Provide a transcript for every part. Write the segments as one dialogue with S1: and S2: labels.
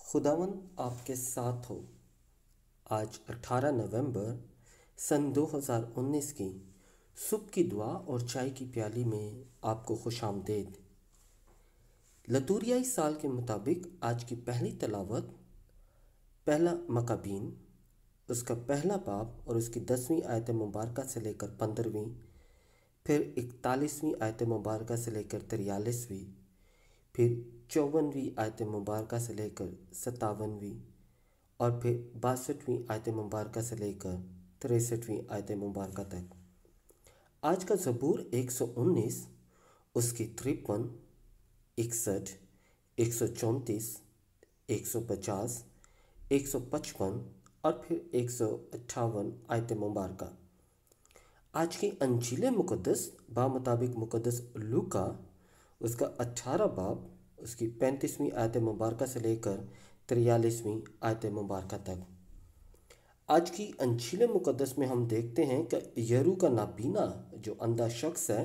S1: खुदावन आपके साथ हो। आज 18 नवंबर सन 2019 की सुबह की दुआ और चाय की प्याली में आपको खुशामदीद। लतूरियाई साल के मुताबिक आज की पहली तलावत पहला मकाबीन उसका पहला बाब और उसकी 10वीं आयत मुबारक से लेकर 15वीं, फिर 41वीं आयत मुबारक से लेकर 43वीं, फिर 54वीं आयत मुबारक से लेकर 57वीं और फिर 62वीं आयत मुबारक से लेकर 63वीं आयत मुबारक तक। आज का ज़बूर 119 उसकी 53, 61, 134, 150, 155 और फिर 158 आयत मुबारक। आज की अंजील मुक़द्दस बामुताबिक मुक़द्दस लूका उसका 18 बाब उसकी 35वीं आयत मुबारक से लेकर 43वीं आयत मुबारक तक। आज की अंजील मुक़द्दस में हम देखते हैं कि यरू का नाबीना जो अंधा शख्स है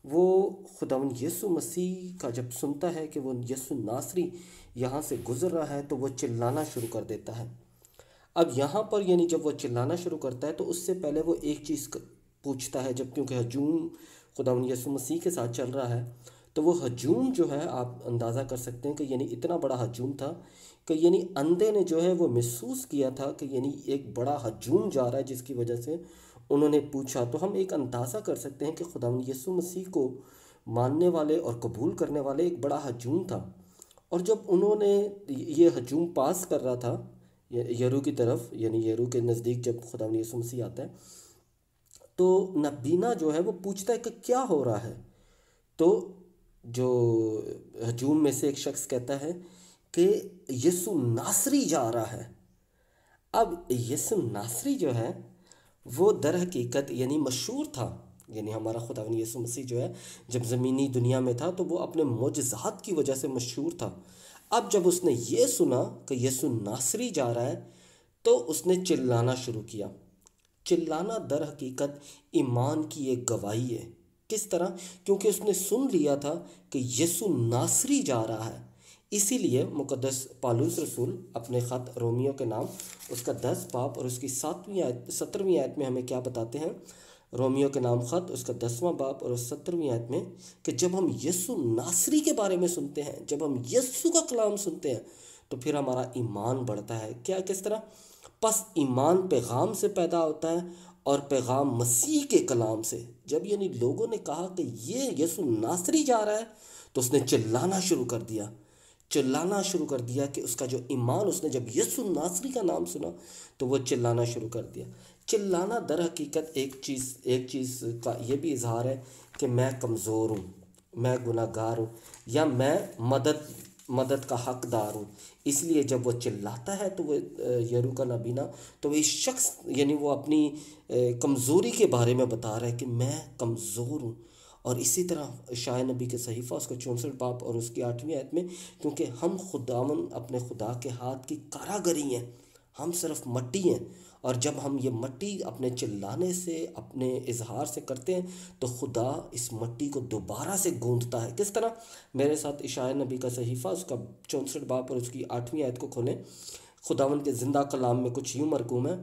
S1: वो खुदावंद यीशु मसीह का जब सुनता है कि वो यीशु नासरी यहाँ से गुज़र रहा है तो वो चिल्लाना शुरू कर देता है। अब यहाँ पर यानी जब वो चिल्लाना शुरू करता है तो उससे पहले वो एक चीज़ पूछता है, जब क्योंकि हजूम खुदावंद यीशु मसीह के साथ चल रहा है तो वो हजूम जो है आप अंदाज़ा कर सकते हैं कि यानी इतना बड़ा हजूम था कि यानी अंधे ने जो है वो महसूस किया था कि यानी एक बड़ा हजूम जा रहा है, जिसकी वजह से उन्होंने पूछा। तो हम एक अंदाज़ा कर सकते हैं कि खुदावंद यीशु मसीह को मानने वाले और कबूल करने वाले एक बड़ा हजूम था। और जब उन्होंने ये हजूम पास कर रहा था यरू की तरफ, यानी यरू के नज़दीक जब खुदावंद यीशु मसीह आता है तो नबीना जो है वो पूछता है कि क्या हो रहा है। तो जो हजूम में से एक शख्स कहता है कि यीशु नासरी जा रहा है। अब यीशु नासरी जो है वो दर हकीकत यानी मशहूर था, यानी हमारा खुदावंद यीशु मसीह जो है जब ज़मीनी दुनिया में था तो वो अपने मोजज़ात की वजह से मशहूर था। अब जब उसने ये सुना कि यीशु नासरी जा रहा है तो उसने चिल्लाना शुरू किया। चिल्लाना दर हकीकत ईमान की एक गवाही है। किस तरह? क्योंकि उसने सुन लिया था कि यीशु नासरी जा रहा है। इसीलिए मुक़द्दस पौलुस रसूल अपने ख़त रोमियो के नाम उसका 10 बाब और उसकी 17वीं आयत में हमें क्या बताते हैं? रोमियो के नाम ख़त उसका 10वां बाब और 17वीं आयत में कि जब हम यीशु नासरी के बारे में सुनते हैं, जब हम यीशु का कलाम सुनते हैं तो फिर हमारा ईमान बढ़ता है। क्या किस तरह? बस ईमान पैगाम से पैदा होता है और पैगाम मसीह के कलाम से। जब यानी लोगों ने कहा कि ये यीशु नासरी जा रहा है तो उसने चिल्लाना शुरू कर दिया, चिल्लाना शुरू कर दिया कि उसका जो ईमान, उसने जब यीशु नासरी का नाम सुना तो वो चिल्लाना शुरू कर दिया। चिल्लाना दर हकीकत एक चीज़ का ये भी इजहार है कि मैं कमज़ोर हूँ, मैं गुनाहगार हूँ या मैं मदद का हकदार हूँ। इसलिए जब वो चिल्लाता है तो वो यरू का नबीना तो वो इस शख्स यानी वो अपनी कमज़ोरी के बारे में बता रहा है कि मैं कमज़ोर हूँ। और इसी तरह शाय नबी के सहीफ़ा उसका 64 बाब और उसकी 8वीं आयत में, क्योंकि हम खुदावन अपने खुदा के हाथ की कारागरी हैं, हम सिर्फ मट्टी हैं और जब हम ये मट्टी अपने चिल्लाने से अपने इजहार से करते हैं तो खुदा इस मट्टी को दोबारा से गूंथता है। किस तरह? मेरे साथ इशाया नबी का सहीफ़ा उसका 64 बाब और उसकी 8वीं आयत को खोलें। खुदावन के ज़िंदा कलाम में कुछ यूँ मरकूम है,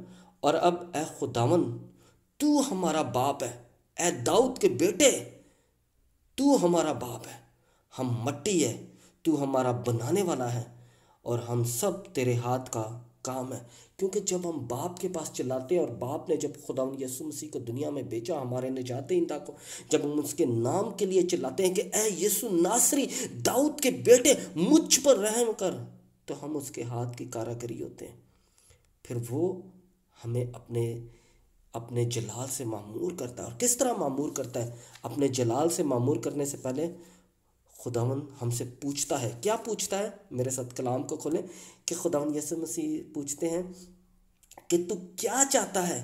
S1: और अब ए खुदावन तू हमारा बाप है, ए दाऊद के बेटे तू हमारा बाप है, हम मट्टी है, तू हमारा बनाने वाला है और हम सब तेरे हाथ का काम है। क्योंकि जब हम बाप के पास चिल्लाते हैं और बाप ने जब खुदावंद यीशु मसीह को दुनिया में भेजा हमारे निजात इंदा को, जब हम उसके नाम के लिए चिल्लाते हैं कि ए यीशु नासरी दाऊद के बेटे मुझ पर रहम कर, तो हम उसके हाथ की कारागरी होते हैं। फिर वो हमें अपने जलाल से मामूर करता है। और किस तरह मामूर करता है? अपने जलाल से मामूर करने से पहले खुदावन हमसे पूछता है। क्या पूछता है? मेरे साथ कलाम को खोलें कि खुदावन यीशु मसीह पूछते हैं कि तू क्या चाहता है,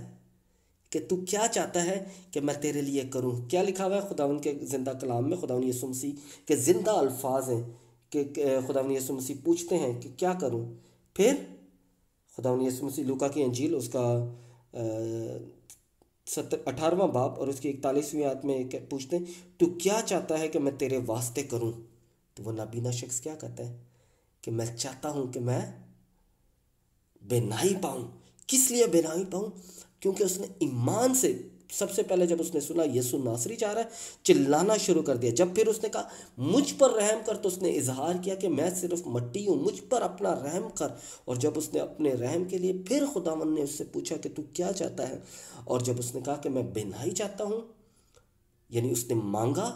S1: कि तू क्या चाहता है कि मैं तेरे लिए करूं। क्या लिखा हुआ है खुदावन के ज़िंदा कलाम में? खुदावन यीशु मसीह के ज़िंदा अल्फाज हैं कि खुदावन यीशु मसीह पूछते हैं कि क्या करूं। फिर खुदावन यीशु मसीह लूका की अंजील उसका 18वां बाब और उसकी 41वीं आयत में पूछते हैं तू क्या चाहता है कि मैं तेरे वास्ते करूं। तो वो नाबीना शख्स क्या कहता है कि मैं चाहता हूं कि मैं बेनाई पाऊँ। किस लिए बेनाई पाऊँ? क्योंकि उसने ईमान से, सबसे पहले जब उसने सुना यीशु नासरी जा रहा है, चिल्लाना शुरू कर दिया। जब फिर उसने कहा मुझ पर रहम कर, तो उसने इजहार किया कि मैं सिर्फ मट्टी हूँ, मुझ पर अपना रहम कर। और जब उसने अपने रहम के लिए फिर खुदावंद ने उससे पूछा कि तू क्या चाहता है, और जब उसने कहा कि मैं बेनाई चाहता हूँ, यानी उसने मांगा,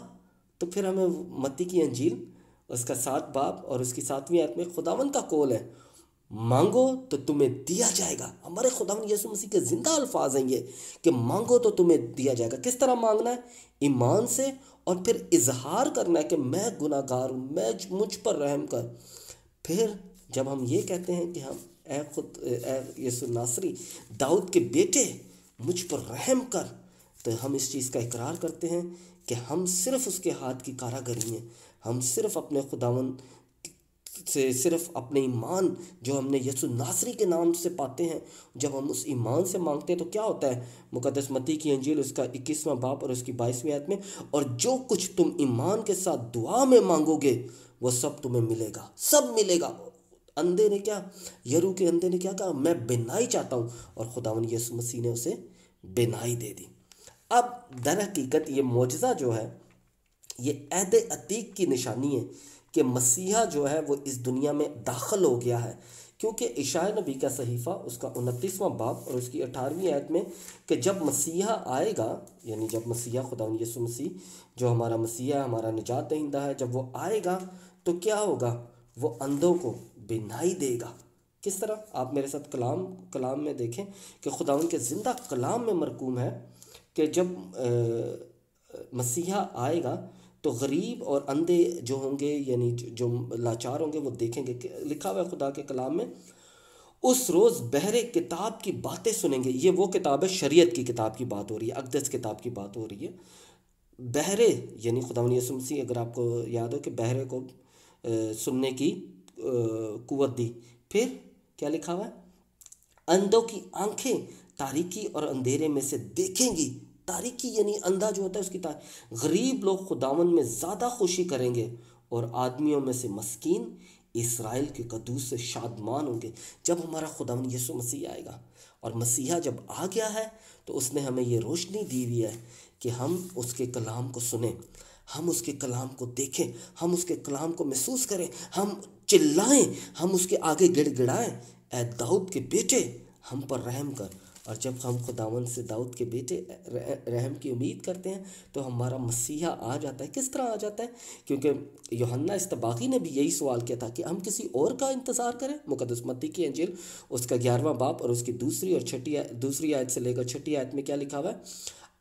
S1: तो फिर हमें मत्ती की अंजील उसका 7 बाब और उसकी 7वीं आयत में खुदावंद का कौल है, मांगो तो तुम्हें दिया जाएगा। हमारे खुदावंद यीशु मसीह के जिंदा अल्फाज हैं ये, कि मांगो तो तुम्हें दिया जाएगा। किस तरह मांगना है? ईमान से, और फिर इजहार करना है कि मैं गुनाहगार हूँ, मैं मुझ पर रहम कर। फिर जब हम ये कहते हैं कि हम ए यीशु नासरी, दाऊद के बेटे, मुझ पर रहम कर, तो हम इस चीज़ का इकरार करते हैं कि हम सिर्फ उसके हाथ की कारागरी हैं। हम सिर्फ अपने खुदावंद से, सिर्फ अपने ईमान जो हमने यीशु नासरी के नाम से पाते हैं, जब हम उस ईमान से मांगते हैं तो क्या होता है? मुकद्दस मत्ती की अंजील उसका 21वां बाब और उसकी 22वीं आयत में, और जो कुछ तुम ईमान के साथ दुआ में मांगोगे वो सब तुम्हें मिलेगा, सब मिलेगा। अंधे ने क्या, यरू के अंधे ने क्या कहा? मैं बेनाई चाहता हूँ, और खुदावंद यीशु मसीह ने उसे बेनाई दे दी। अब दर हकीकत ये मोजज़ा जो है, ये अहद अतीक की निशानी है कि मसीहा जो है वो इस दुनिया में दाखिल हो गया है। क्योंकि इशाया नबी का सहीफ़ा उसका 29वां बाब और उसकी 18वीं आयत में, कि जब मसीहा आएगा, यानी जब मसीहा खुदावंद यीशु मसीह जो हमारा मसीहा, हमारा निजात दहिंदा है, जब वो आएगा तो क्या होगा? वो अंधों को बिनाई देगा। किस तरह? आप मेरे साथ कलाम में देखें कि खुदावंद के ज़िंदा कलाम में मरकूम है कि जब मसीहा आएगा तो गरीब और अंधे जो होंगे, यानी जो लाचार होंगे, वो देखेंगे। लिखा हुआ है खुदा के कलाम में, उस रोज़ बहरे किताब की बातें सुनेंगे। ये वो किताब है, शरीयत की किताब की बात हो रही है, अक़दस किताब की बात हो रही है। बहरे यानी खुदावंद यीशु मसीह, अगर आपको याद हो कि बहरे को सुनने की कुव्वत दी। फिर क्या लिखा हुआ है? अंधों की आंखें तारीकी और अंधेरे में से देखेंगी। तारीकी यानी अंधा जो होता है उसकी गरीब लोग खुदावन में ज़्यादा खुशी करेंगे, और आदमियों में से मस्कीन इसराइल के कदूस से शादमान होंगे। जब हमारा खुदावन यीशु मसीह आएगा, और मसीहा जब आ गया है, तो उसने हमें ये रोशनी दी हुई है कि हम उसके कलाम को सुनें, हम उसके कलाम को देखें, हम उसके कलाम को महसूस करें, हम चिल्लाएं, हम उसके आगे गिड़गिड़ाएं, ऐ दाऊद के बेटे हम पर रहम कर। और जब हम खुदावंद से दाऊद के बेटे रहम की उम्मीद करते हैं, तो हमारा मसीहा आ जाता है। किस तरह आ जाता है? क्योंकि यूहन्ना इस्तबागी ने भी यही सवाल किया था कि हम किसी और का इंतज़ार करें। मुकद्दस मत्ती की अंजील उसका 11वां बाब और उसकी दूसरी आयत से लेकर 6ठी आयत में क्या लिखा हुआ है?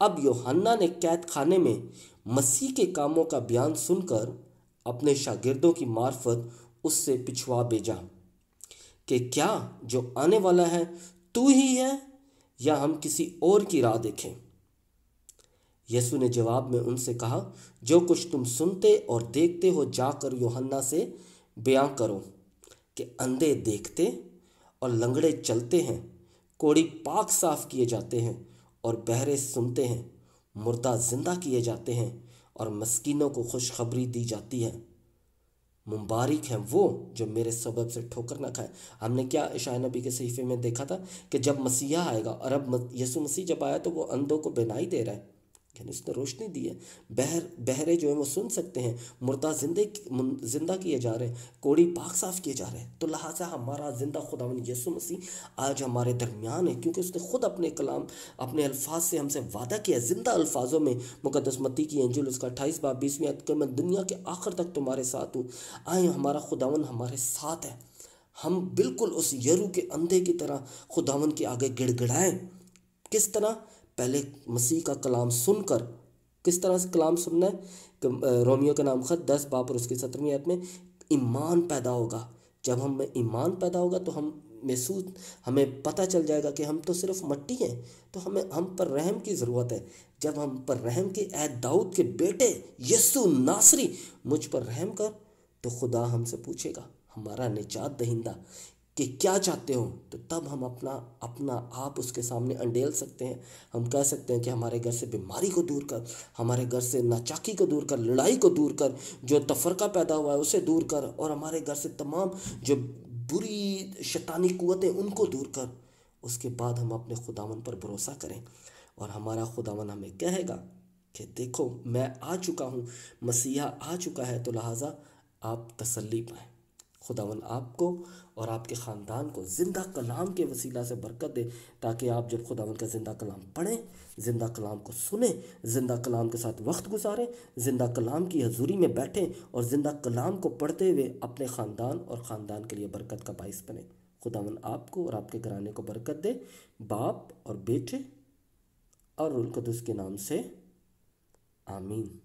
S1: अब यूहन्ना ने कैद खाने में मसीह के कामों का बयान सुनकर अपने शागिर्दों की मार्फत उससे पिछवा भेजा कि क्या जो आने वाला है तू ही है, या हम किसी और की राह देखें? यीशु ने जवाब में उनसे कहा, जो कुछ तुम सुनते और देखते हो जाकर यूहन्ना से बयां करो कि अंधे देखते और लंगड़े चलते हैं, कोढ़ी पाक साफ किए जाते हैं और बहरे सुनते हैं, मुर्दा जिंदा किए जाते हैं और मस्कीनों को खुशखबरी दी जाती है। मुबारक हैं वो जो मेरे सबब से ठोकर ना खाए। हमने क्या इशाया नबी के सहीफे में देखा था कि जब मसीहा आएगा, और अब यीशु मसीह जब आया तो वो अंधों को बेनाई दे रहा है, यानी उसने रोशनी दी है। बहरे जो है वो सुन सकते हैं, मुर्दा जिंदा किए जा रहे हैं, कोढ़ी पाक साफ किए जा रहे हैं। तो लिहाजा हमारा जिंदा खुदावंद यीशु मसीह आज हमारे दरमियान है, क्योंकि उसने खुद अपने कलाम, अपने अल्फाज से हमसे वादा किया, जिंदा अल्फाजों में। मुकद्दस मत्ती की अंजील उसका 28 बाब 20वीं आयत कि मैं दुनिया के आखिर तक तुम्हारे साथ हूँ। आए, हमारा खुदावंद हमारे साथ है। हम बिल्कुल उस यरू के अंधे की तरह खुदावंद के आगे गिड़गिड़ाएं। किस तरह? पहले मसीह का कलाम सुनकर। किस तरह से कलाम सुनना है? कि रोमियो के नाम खत 10 बाब और उसकी 17वीं आयत में ईमान पैदा होगा। जब हम में ईमान पैदा होगा तो हमें पता चल जाएगा कि हम तो सिर्फ मट्टी हैं, तो हम पर रहम की ज़रूरत है। जब हम पर रहम की, ऐ दाऊद के बेटे यीशु नासरी मुझ पर रहम कर, तो खुदा हमसे पूछेगा, हमारा निजात दहिंदा, कि क्या चाहते हो? तो तब हम अपना आप उसके सामने अंडेल सकते हैं। हम कह सकते हैं कि हमारे घर से बीमारी को दूर कर, हमारे घर से नाचाकी को दूर कर, लड़ाई को दूर कर, जो तफरका पैदा हुआ है उसे दूर कर, और हमारे घर से तमाम जो بری شیطانی قوتیں ان کو دور کر، اس کے بعد ہم اپنے خداوند پر بھروسہ کریں، اور ہمارا خداوند ہمیں کہے گا کہ دیکھو میں آ چکا ہوں، مسیحا آ چکا ہے، تو لہٰذا آپ تسلی پائیں۔ خداوند آپ کو اور آپ کے خاندان کو زندہ کلام کے وسیلہ سے برکت دے، تاکہ آپ جب خداوند کا زندہ کلام پڑھیں، زندہ کلام کو سنیں، زندہ کلام کے ساتھ وقت گزاریں، زندہ کلام کی حضوری میں بیٹھیں، اور زندہ کلام کو پڑھتے ہوئے اپنے خاندان اور خاندان کے لیے برکت کا باعث بنیں۔ خداوند آپ کو اور آپ کے گھرانے کو برکت دے، باپ اور بیٹے اور روح القدس کے نام سے آمین۔